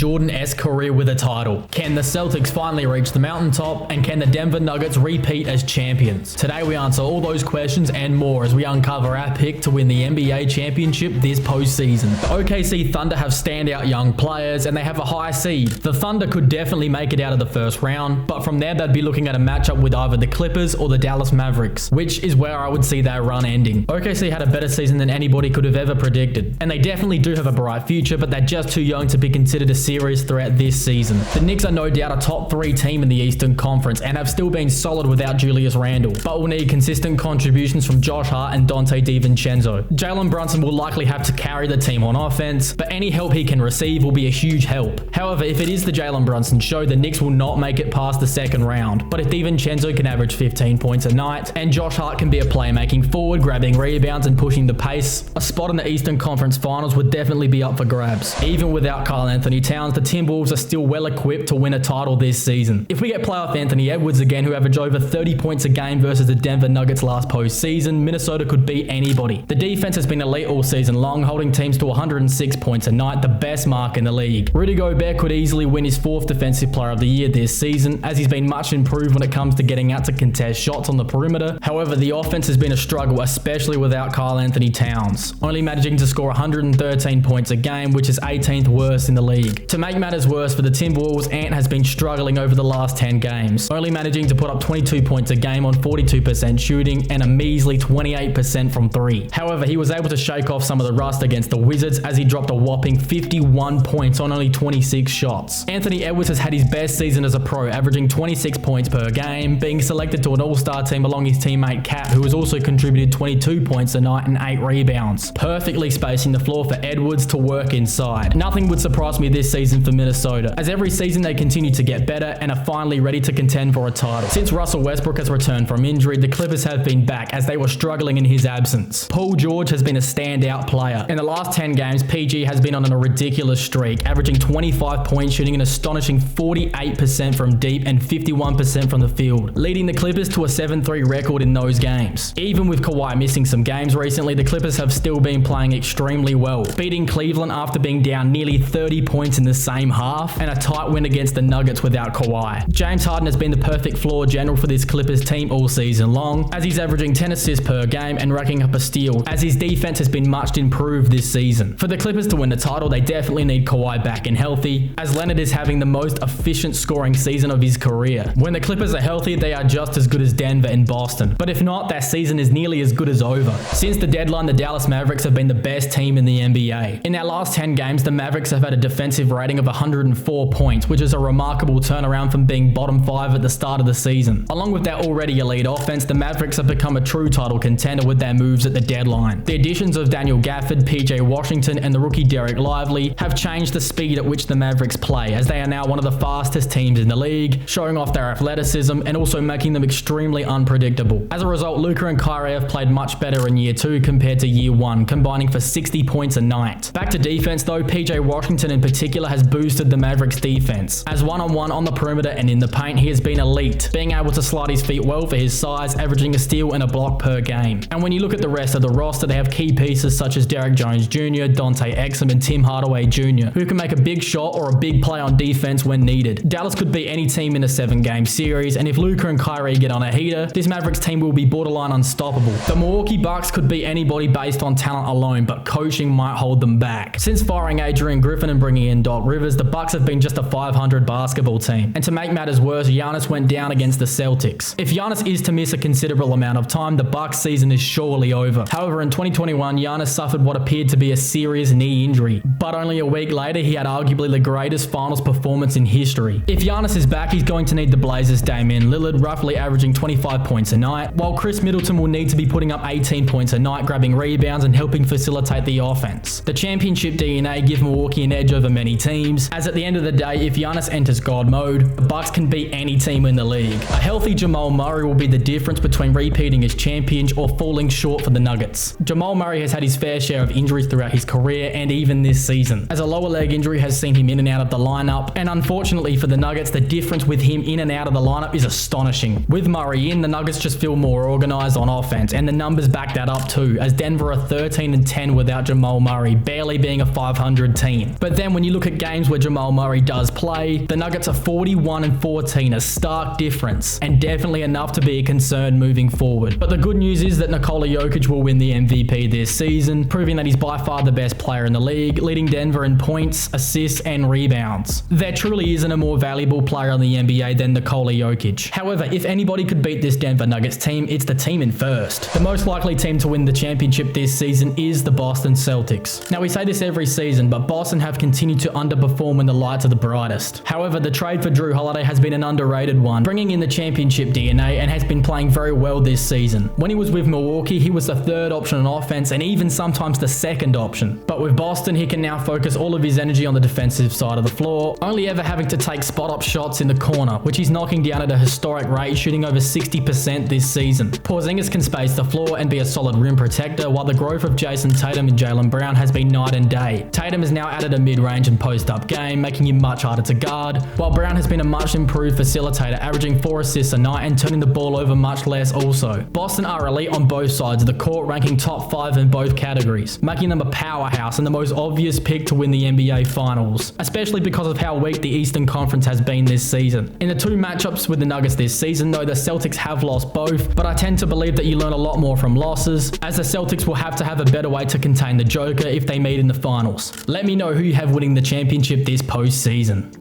Jordanesk career with a title? Can the Celtics finally reach the mountaintop? And can the Denver Nuggets repeat as champions? Today we answer all those questions and more as we uncover our pick to win the NBA championship this postseason. The OKC Thunder have standout young players and they have a high seed. The Thunder could definitely make it out of the first round, but from there they'd be looking at a matchup with either the Clippers or the Dallas Mavericks, which is where I would see their run ending. OKC had a better season than anybody could have ever predicted, and they definitely do have a bright future, but they're just too young to be considered a serious threat this season. The Knicks are no doubt a top 3 team in the Eastern Conference and have still been solid without Julius Randle, but will need consistent contributions from Josh Hart and Dante DiVincenzo. Jalen Brunson will likely have to carry the team on offense, but any help he can receive will be a huge help. However, if it is the Jalen Brunson show, the Knicks will not make it past the second round, but if DiVincenzo can average 15 points a night and Josh Hart can be a playmaking forward, grabbing rebounds and pushing the pace, a spot in the Eastern Conference Finals would definitely be up for grabs. Even without Karl Anthony Towns, the Timberwolves are still well equipped to win a title this season. If we get playoff Anthony Edwards again, who averaged over 30 points a game versus the Denver Nuggets last postseason, Minnesota could beat anybody. The defense has been elite all season long, holding teams to 106 points a night, the best mark in the league. Rudy Gobert could easily win his 4th Defensive Player of the Year this season, as he's been much improved when it comes to getting out to contest shots on the perimeter. However, the offense has been a struggle, especially without Karl Anthony Towns, only managing to score 113 points a game, which is 18th worst in the league. To make matters worse for the Timberwolves, Ant has been struggling over the last 10 games, only managing to put up 22 points a game on 42% shooting and a measly 28% from 3. However, he was able to shake off some of the rust against the Wizards as he dropped a whopping 51 points on only 26 shots. Anthony Edwards has had his best season as a pro, averaging 26 points per game, being selected to an all-star team along his teammate Cat, who has also contributed 22 points a night and 8 rebounds, perfectly spacing the floor for Edwards to work inside. Nothing would surprise me this season for Minnesota, as every season they continue to get better and are finally ready to contend for a title. Since Russell Westbrook has returned from injury, the Clippers have been back as they were struggling in his absence. Paul George has been a standout player. In the last 10 games, PG has been on a ridiculous streak, averaging 25 points, shooting an astonishing 48% from deep and 51% from the field, leading the Clippers to a 7-3 record in those games. Even with Kawhi missing some games recently, the Clippers have still been playing extremely well, beating Cleveland after being down nearly 30 points in the same half, and a tight win against the Nuggets without Kawhi. James Harden has been the perfect floor general for this Clippers team all season long, as he's averaging 10 assists per game and racking up a steal, as his defense has been much improved this season. For the Clippers to win the title, they definitely need Kawhi back and healthy, as Leonard is having the most efficient scoring season of his career. When the Clippers are healthy, they are just as good as Denver and Boston, but if not, their season is nearly as good as over. Since the deadline, the Dallas Mavericks have been the best team in the NBA. In their last 10 games, the Mavericks have had a defensive rating of 104 points, which is a remarkable turnaround from being bottom 5 at the start of the season. Along with their already elite offense, the Mavericks have become a true title contender with their moves at the deadline. The additions of Daniel Gafford, PJ Washington, and the rookie Derek Lively have changed the speed at which the Mavericks play, as they are now one of the fastest teams in the league, showing off their athleticism and also making them extremely unpredictable. As a result, Luka and Kyrie have played much better in year 2 compared to year 1, combining for 60 points a night. Back to defense though, PJ Washington in particular has boosted the Mavericks defense. As one-on-one on the perimeter and in the paint, he has been elite, being able to slide his feet well for his size, averaging a steal and a block per game. And when you look at the rest of the roster, they have key pieces such as Derek Jones Jr., Dante Exum, and Tim Hardaway Jr., who can make a big shot or a big play on defense when needed. Dallas could beat any team in a 7-game series, and if Luka and Kyrie get on a heater, this Mavericks team will be borderline unstoppable. The Milwaukee Bucks could beat anybody based on talent alone, but coaching might hold them back. Since firing Adrian Griffin and bringing in Doc Rivers, the Bucks have been just a 500 basketball team. And to make matters worse, Giannis went down against the Celtics. If Giannis is to miss a considerable amount of time, the Bucks season is surely over. However, in 2021, Giannis suffered what appeared to be a serious knee injury, but only a week later, he had arguably the greatest finals performance in history. If Giannis is back, he's going to need the Blazers' Damian Lillard, roughly averaging 25 points a night, while Chris Middleton will need to be putting up 18 points a night, grabbing rebounds and helping facilitate the offense. The championship DNA gives Milwaukee an edge over many teams, as at the end of the day, if Giannis enters God mode, the Bucks can beat any team in the league. A healthy Jamal Murray will be the difference between repeating as champions or falling short for the Nuggets. Jamal Murray has had his fair share of injuries throughout his career and even this season, as a lower leg injury has seen him in and out of the lineup, and unfortunately for the Nuggets, the difference with him in and out of the lineup is astonishing. With Murray in, the Nuggets just feel more organized on offense, and the numbers back that up too, as Denver are 13-10 without Jamal Murray, barely being a 500 team. But then when you look at at games where Jamal Murray does play, the Nuggets are 41-14, a stark difference, and definitely enough to be a concern moving forward. But the good news is that Nikola Jokic will win the MVP this season, proving that he's by far the best player in the league, leading Denver in points, assists, and rebounds. There truly isn't a more valuable player in the NBA than Nikola Jokic. However, if anybody could beat this Denver Nuggets team, it's the team in first. The most likely team to win the championship this season is the Boston Celtics. Now, we say this every season, but Boston have continued to underperform when the lights are the brightest. However, the trade for Jrue Holiday has been an underrated one, bringing in the championship DNA, and has been playing very well this season. When he was with Milwaukee, he was the third option on offense and even sometimes the second option. But with Boston, he can now focus all of his energy on the defensive side of the floor, only ever having to take spot-up shots in the corner, which he's knocking down at a historic rate, shooting over 60% this season. Porzingis can space the floor and be a solid rim protector, while the growth of Jason Tatum and Jaylen Brown has been night and day. Tatum has now added a mid-range and post-up game, making him much harder to guard, while Brown has been a much improved facilitator, averaging 4 assists a night and turning the ball over much less also. Boston are elite on both sides of the court, ranking top 5 in both categories, making them a powerhouse and the most obvious pick to win the NBA Finals, especially because of how weak the Eastern Conference has been this season. In the 2 matchups with the Nuggets this season, though, the Celtics have lost both, but I tend to believe that you learn a lot more from losses, as the Celtics will have to have a better way to contain the Joker if they meet in the finals. Let me know who you have winning the championship this postseason.